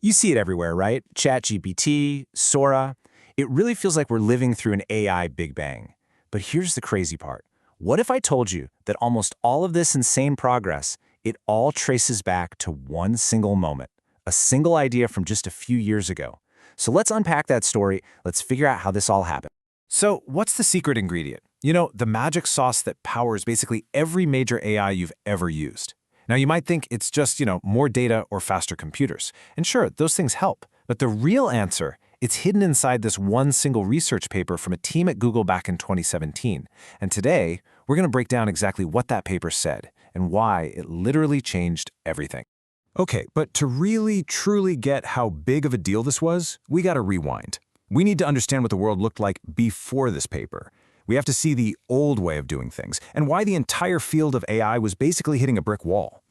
You see it everywhere, right? ChatGPT, Sora. It really feels like we're living through an AI Big Bang. But here's the crazy part. What if I told you that almost all of this insane progress, it all traces back to one single moment, a single idea from just a few years ago? So let's unpack that story. Let's figure out how this all happened. So what's the secret ingredient? You know, the magic sauce that powers basically every major AI you've ever used. Now, you might think it's just, more data or faster computers. And sure, those things help. But the real answer, it's hidden inside this one single research paper from a team at Google back in 2017. And today, we're going to break down exactly what that paper said and why it literally changed everything. Okay, but to really, truly get how big of a deal this was, we got to rewind. We need to understand what the world looked like before this paper. We have to see the old way of doing things and why the entire field of AI was basically hitting a brick wall.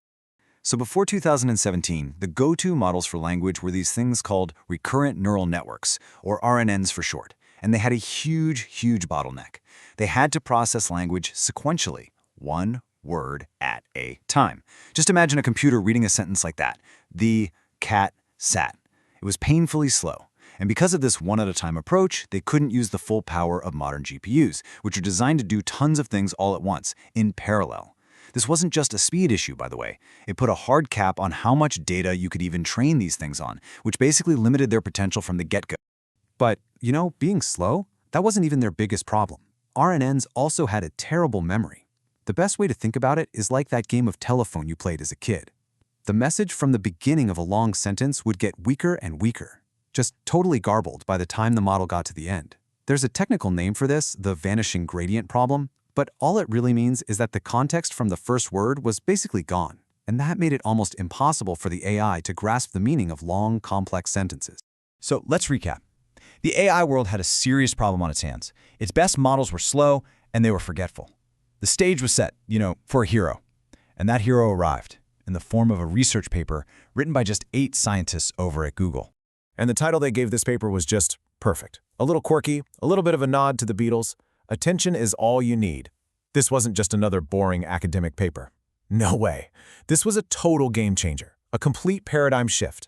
So before 2017, the go-to models for language were these things called recurrent neural networks, or RNNs for short, and they had a huge, huge bottleneck. They had to process language sequentially, one word at a time. Just imagine a computer reading a sentence like that. The cat sat. It was painfully slow. And because of this one-at-a-time approach, they couldn't use the full power of modern GPUs, which are designed to do tons of things all at once, in parallel. This wasn't just a speed issue, by the way. It put a hard cap on how much data you could even train these things on, which basically limited their potential from the get-go. But, being slow, that wasn't even their biggest problem. RNNs also had a terrible memory. The best way to think about it is like that game of telephone you played as a kid. The message from the beginning of a long sentence would get weaker and weaker, just totally garbled by the time the model got to the end. There's a technical name for this, the vanishing gradient problem, but all it really means is that the context from the first word was basically gone, and that made it almost impossible for the AI to grasp the meaning of long, complex sentences. So let's recap. The AI world had a serious problem on its hands. Its best models were slow, and they were forgetful. The stage was set, for a hero. And that hero arrived in the form of a research paper written by just 8 scientists over at Google. And the title they gave this paper was just perfect. A little quirky, a little bit of a nod to the Beatles. Attention is all you need. This wasn't just another boring academic paper. No way. This was a total game changer, a complete paradigm shift.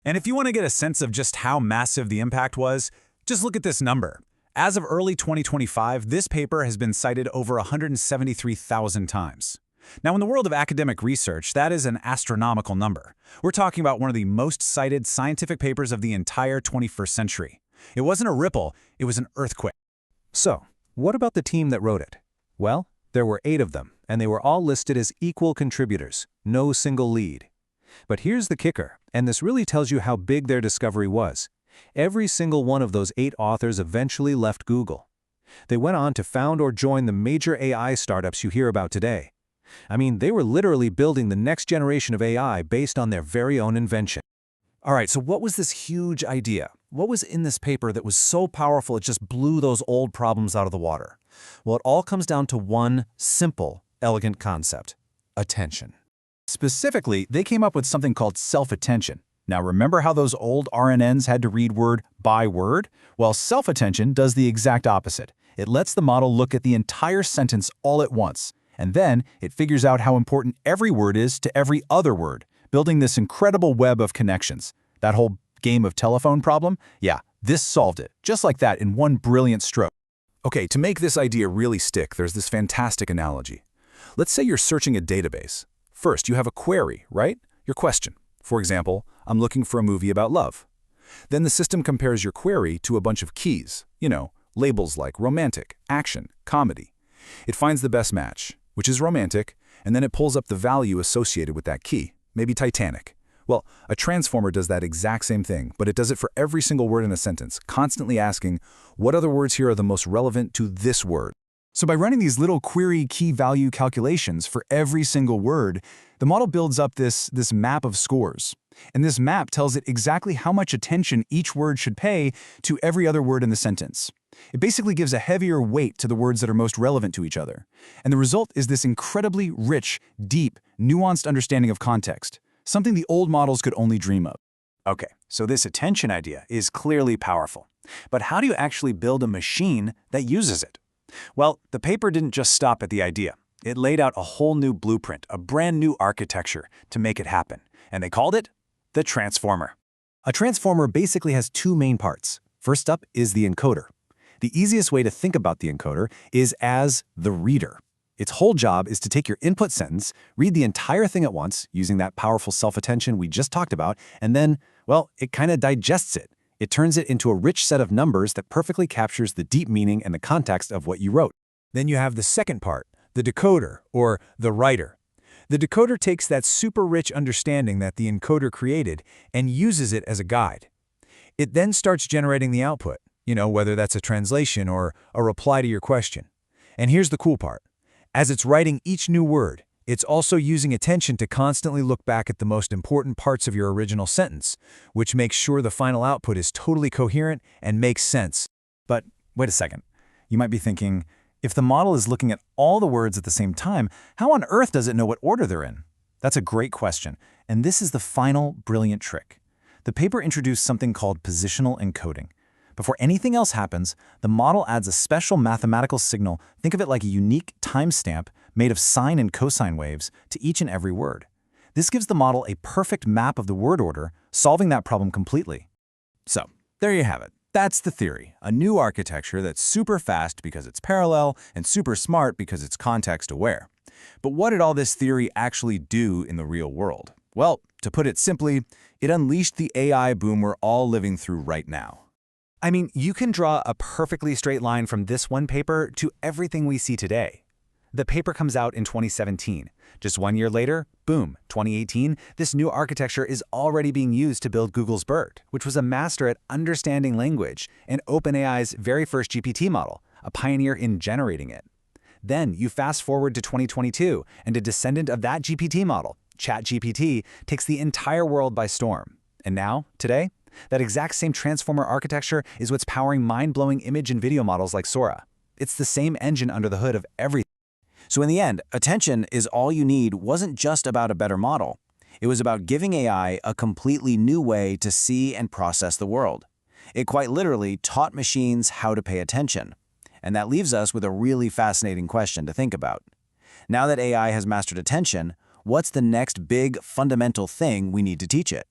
And if you want to get a sense of just how massive the impact was, just look at this number. As of early 2025, this paper has been cited over 173,000 times. Now, in the world of academic research, that is an astronomical number. We're talking about one of the most cited scientific papers of the entire 21st century. It wasn't a ripple, it was an earthquake. So, what about the team that wrote it? Well, there were 8 of them, and they were all listed as equal contributors, no single lead. But here's the kicker, and this really tells you how big their discovery was. Every single one of those 8 authors eventually left Google. They went on to found or join the major AI startups you hear about today. I mean, they were literally building the next generation of AI based on their very own invention. All right, so what was this huge idea? What was in this paper that was so powerful it just blew those old problems out of the water? Well, it all comes down to one simple, elegant concept: attention. Specifically, they came up with something called self-attention. Now, remember how those old RNNs had to read word by word? Well, self-attention does the exact opposite. It lets the model look at the entire sentence all at once, and then it figures out how important every word is to every other word, building this incredible web of connections. That whole game of telephone problem? Yeah, this solved it, just like that in one brilliant stroke. Okay, to make this idea really stick, there's this fantastic analogy. Let's say you're searching a database. First, you have a query, right? Your question. For example, I'm looking for a movie about love. Then the system compares your query to a bunch of keys, labels like romantic, action, comedy. It finds the best match, which is romantic, and then it pulls up the value associated with that key, maybe Titanic. Well, a transformer does that exact same thing, but it does it for every single word in a sentence, constantly asking, what other words here are the most relevant to this word? So by running these little query key value calculations for every single word, the model builds up this map of scores. And this map tells it exactly how much attention each word should pay to every other word in the sentence. It basically gives a heavier weight to the words that are most relevant to each other. And the result is this incredibly rich, deep, nuanced understanding of context, something the old models could only dream of. Okay, so this attention idea is clearly powerful. But how do you actually build a machine that uses it? Well, the paper didn't just stop at the idea. It laid out a whole new blueprint, a brand new architecture to make it happen. And they called it the transformer. A transformer basically has two main parts. First up is the encoder. The easiest way to think about the encoder is as the reader. Its whole job is to take your input sentence, read the entire thing at once, using that powerful self-attention we just talked about, and then, well, it kind of digests it. It turns it into a rich set of numbers that perfectly captures the deep meaning and the context of what you wrote. Then you have the second part, the decoder, or the writer. The decoder takes that super rich understanding that the encoder created and uses it as a guide. It then starts generating the output, whether that's a translation or a reply to your question. And here's the cool part. As it's writing each new word, it's also using attention to constantly look back at the most important parts of your original sentence, which makes sure the final output is totally coherent and makes sense. But wait a second. You might be thinking, if the model is looking at all the words at the same time, how on earth does it know what order they're in? That's a great question, and this is the final brilliant trick. The paper introduced something called positional encoding. Before anything else happens, the model adds a special mathematical signal, think of it like a unique timestamp made of sine and cosine waves, to each and every word. This gives the model a perfect map of the word order, solving that problem completely. So, there you have it. That's the theory, a new architecture that's super fast because it's parallel and super smart because it's context-aware. But what did all this theory actually do in the real world? Well, to put it simply, it unleashed the AI boom we're all living through right now. I mean, you can draw a perfectly straight line from this one paper to everything we see today. The paper comes out in 2017. Just 1 year later, boom, 2018, this new architecture is already being used to build Google's BERT, which was a master at understanding language, and OpenAI's very first GPT model, a pioneer in generating it. Then you fast forward to 2022, and a descendant of that GPT model, ChatGPT, takes the entire world by storm. And now, today, that exact same transformer architecture is what's powering mind-blowing image and video models like Sora. It's the same engine under the hood of everything. So in the end, attention is all you need wasn't just about a better model. It was about giving AI a completely new way to see and process the world. It quite literally taught machines how to pay attention. And that leaves us with a really fascinating question to think about. Now that AI has mastered attention, what's the next big fundamental thing we need to teach it?